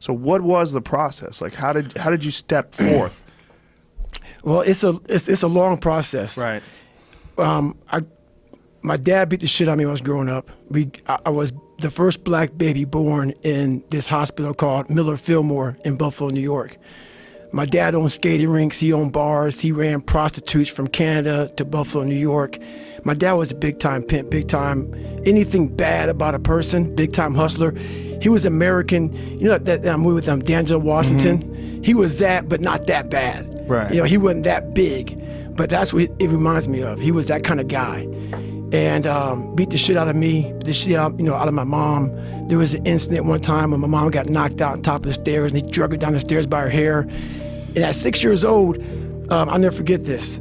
So what was the process? Like, how did you step forth? Well, it's a long process. Right. My dad beat the shit out of me when I was growing up. I was the first black baby born in this hospital called Miller Fillmore in Buffalo, New York. My dad owned skating rinks, he owned bars, he ran prostitutes from Canada to Buffalo, New York. My dad was a big-time pimp, big-time, anything bad about a person, big-time hustler. He was American. You know that movie with Denzel Washington? Mm-hmm. He was that, but not that bad. Right. You know, he wasn't that big, but that's what it reminds me of. He was that kind of guy. And beat the shit out of me, beat the shit out, out of my mom. There was an incident one time when my mom got knocked out on top of the stairs, and he drug her down the stairs by her hair. And at 6 years old, I'll never forget this.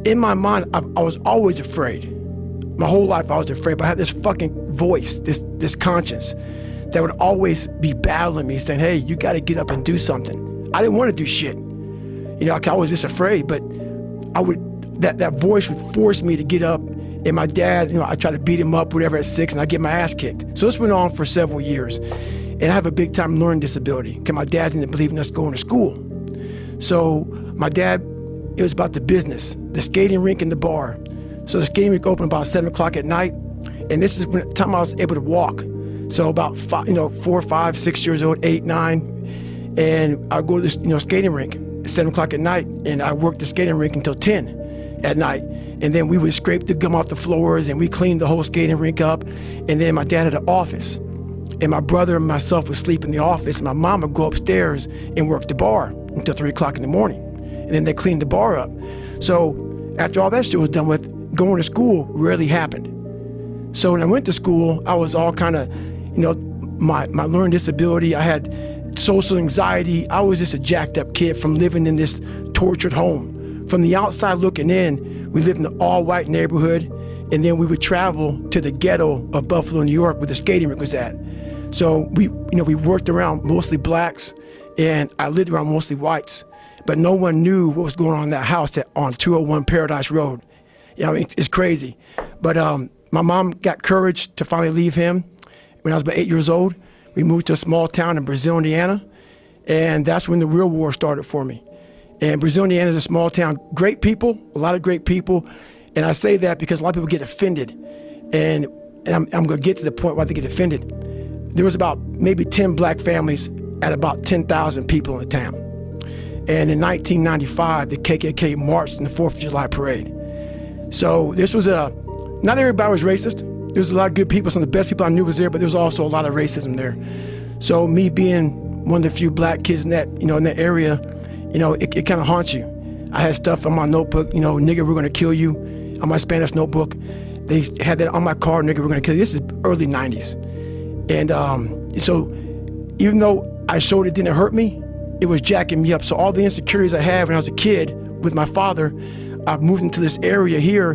In my mind, I was always afraid. My whole life I was afraid, but I had this fucking voice, this conscience that would always be battling me, saying, hey, you gotta get up and do something. I didn't want to do shit. I was just afraid, but that voice would force me to get up. And my dad, I tried to beat him up, whatever, at 6, and I get my ass kicked. So this went on for several years. And I have a big time learning disability because my dad didn't believe in us going to school. So my dad, it was about the business, the skating rink and the bar. So the skating rink opened about 7 o'clock at night. And this is when the time I was able to walk. So about 4, 5, 6 years old, 8, 9. And I'd go to the skating rink at 7 o'clock at night. And I worked the skating rink until 10 at night. And then we would scrape the gum off the floors and we cleaned the whole skating rink up. And then my dad had an office. And my brother and myself would sleep in the office. And my mom would go upstairs and work the bar until 3 o'clock in the morning. And then they cleaned the bar up. So after all that shit was done with, going to school rarely happened. So when I went to school, I was all kind of, my learning disability. I had social anxiety. I was just a jacked up kid from living in this tortured home. From the outside looking in, we lived in an all-white neighborhood, and then we would travel to the ghetto of Buffalo, New York, where the skating rink was at. So we worked around mostly blacks, and I lived around mostly whites, but no one knew what was going on in that house on 201 Paradise Road. It's crazy. But my mom got courage to finally leave him. When I was about 8 years old, we moved to a small town in Brazil, Indiana, and that's when the real war started for me. And Brazil, Indiana is a small town. Great people, a lot of great people. And I say that because a lot of people get offended. And I'm going to get to the point why they get offended. There was about maybe 10 black families at about 10,000 people in the town. And in 1995, the KKK marched in the 4th of July parade. So this was not everybody was racist. There was a lot of good people. Some of the best people I knew was there, but there was also a lot of racism there. So me being one of the few black kids in that, in that area, it kind of haunts you. I had stuff on my notebook, nigga, we're gonna kill you, on my Spanish notebook. They had that on my car, nigga, we're gonna kill you. This is early 90s. And so even though I showed it didn't hurt me, it was jacking me up. So all the insecurities I had when I was a kid with my father, I moved into this area here,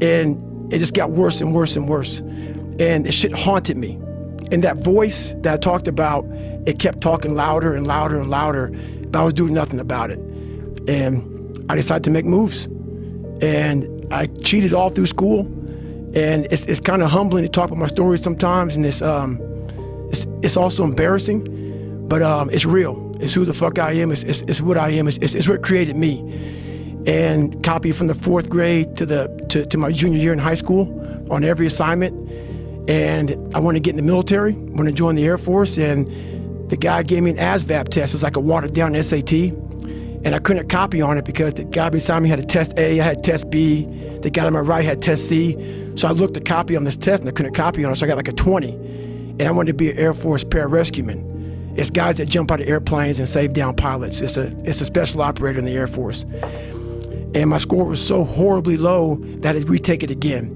and it just got worse and worse and worse. And the shit haunted me. And that voice that I talked about, it kept talking louder and louder and louder, but I was doing nothing about it. And I decided to make moves. And I cheated all through school. And it's kind of humbling to talk about my stories sometimes, and it's also embarrassing, but it's real. It's who the fuck I am. It's what I am. It's what created me. And copied from the 4th grade to my junior year in high school on every assignment. And I wanted to get in the military, wanted to join the Air Force, and the guy gave me an ASVAB test. It's like a watered down SAT. And I couldn't copy on it because the guy beside me had a test A, I had test B, the guy on my right had test C. So I looked to copy on this test and I couldn't copy on it, so I got like a 20. And I wanted to be an Air Force pararescueman. It's guys that jump out of airplanes and save down pilots. It's a special operator in the Air Force. And my score was so horribly low that I'd retake it again.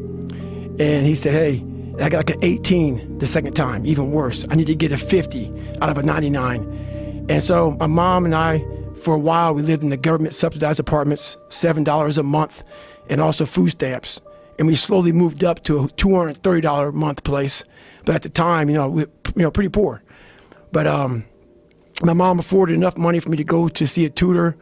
And he said, hey, I got like an 18 the second time, even worse. I need to get a 50 out of a 99. And so my mom and I, for a while, we lived in the government subsidized apartments, $7 a month, and also food stamps. And we slowly moved up to a $230 a month place. But at the time, we were pretty poor. But my mom afforded enough money for me to go to see a tutor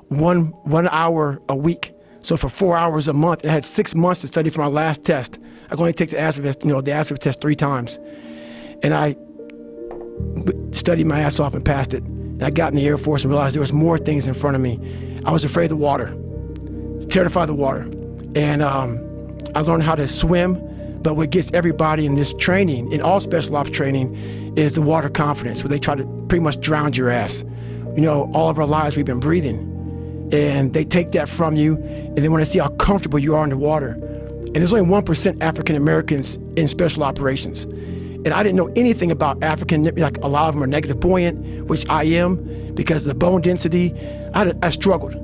one hour a week. So for 4 hours a month, and I had 6 months to study for my last test. I could only take the ASVAB test, the ASVAB test 3 times. And I studied my ass off and passed it. And I got in the Air Force and realized there was more things in front of me. I was afraid of the water, terrified of the water. And I learned how to swim, but what gets everybody in this training, in all special ops training, is the water confidence, where they try to pretty much drown your ass. You know, all of our lives we've been breathing, and they take that from you, and they want to see how comfortable you are in the water. And there's only 1% African Americans in special operations. And I didn't know anything about African, like a lot of them are negative buoyant, which I am, because of the bone density. I struggled.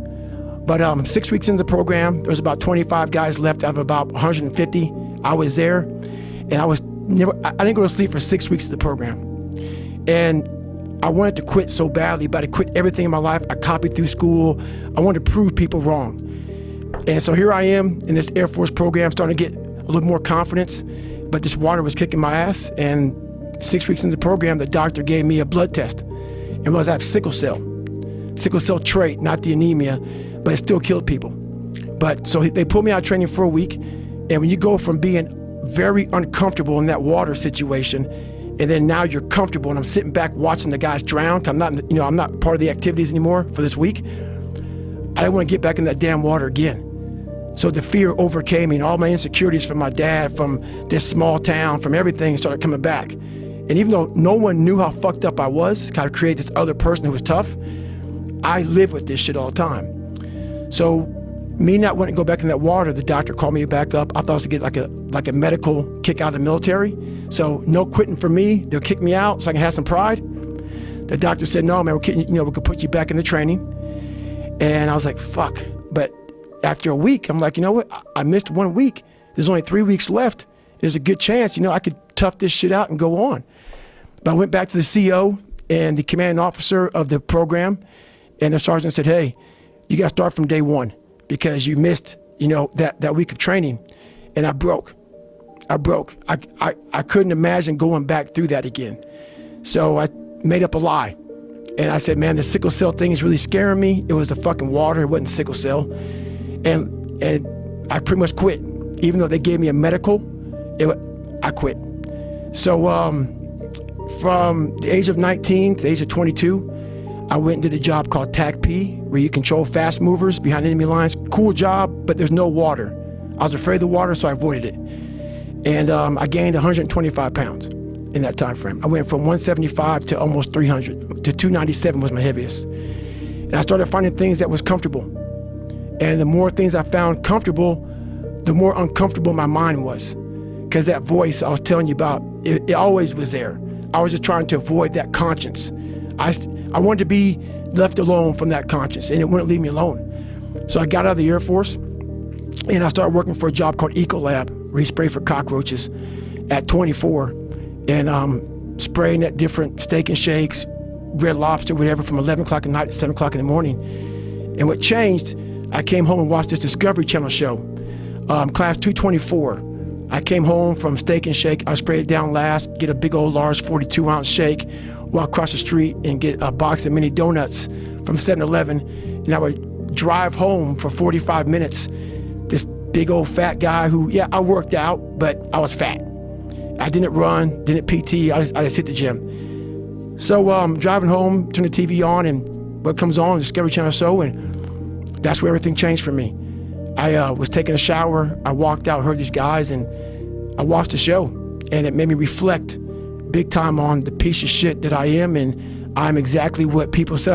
But 6 weeks into the program, there was about 25 guys left out of about 150. I was there, and I didn't go to sleep for 6 weeks of the program. And I wanted to quit so badly, but I quit everything in my life. I copied through school. I wanted to prove people wrong. And so here I am in this Air Force program, starting to get a little more confidence, but this water was kicking my ass. And 6 weeks into the program, the doctor gave me a blood test. It was I have sickle cell trait, not the anemia, but it still killed people. But so they pulled me out of training for a week. And when you go from being very uncomfortable in that water situation, and then now you're comfortable, and I'm sitting back watching the guys drown. I'm not part of the activities anymore for this week. I didn't want to get back in that damn water again. So the fear overcame me, and all my insecurities from my dad, from this small town, from everything started coming back. And even though no one knew how fucked up I was, kind of create this other person who was tough, I lived with this shit all the time. So me not wanting to go back in that water, the doctor called me back up. I thought I was gonna get like a medical kick out of the military. So no quitting for me. They'll kick me out so I can have some pride. The doctor said, no, man, we could put you back in the training. And I was like, fuck. But after a week, I'm like, you know what? I missed 1 week. There's only 3 weeks left. There's a good chance, I could tough this shit out and go on. But I went back to the CO and the commanding officer of the program, and the sergeant said, hey, you got to start from day one, because you missed, that week of training. And I broke. I couldn't imagine going back through that again. So I made up a lie. And I said, man, the sickle cell thing is really scaring me. It was the fucking water. It wasn't sickle cell. And I pretty much quit. Even though they gave me a medical, I quit. So from the age of 19 to the age of 22, I went and did a job called TAC-P, where you control fast movers behind enemy lines. Cool job, but there's no water. I was afraid of the water, so I avoided it. And I gained 125 pounds in that time frame. I went from 175 to almost 300, to 297 was my heaviest. And I started finding things that was comfortable. And the more things I found comfortable, the more uncomfortable my mind was. Because that voice I was telling you about, it always was there. I was just trying to avoid that conscience. I wanted to be left alone from that conscience, and it wouldn't leave me alone. So I got out of the Air Force, and I started working for a job called Ecolab, where you spray for cockroaches at 24, and spraying at different Steak and Shakes, Red Lobster, whatever, from 11 o'clock at night to 7 o'clock in the morning. And what changed, I came home and watched this Discovery Channel show, Class 224. I came home from Steak and Shake. I sprayed it down last, get a big old large 42-ounce shake, walk across the street and get a box of mini donuts from 7-Eleven, and I would drive home for 45 minutes. This big old fat guy who, yeah, I worked out, but I was fat. I didn't run, didn't PT, I just hit the gym. So driving home, turn the TV on, and what comes on, Discovery Channel show, and that's where everything changed for me. I was taking a shower, I walked out, heard these guys, and I watched the show, and it made me reflect big time on the piece of shit that I am, and I'm exactly what people said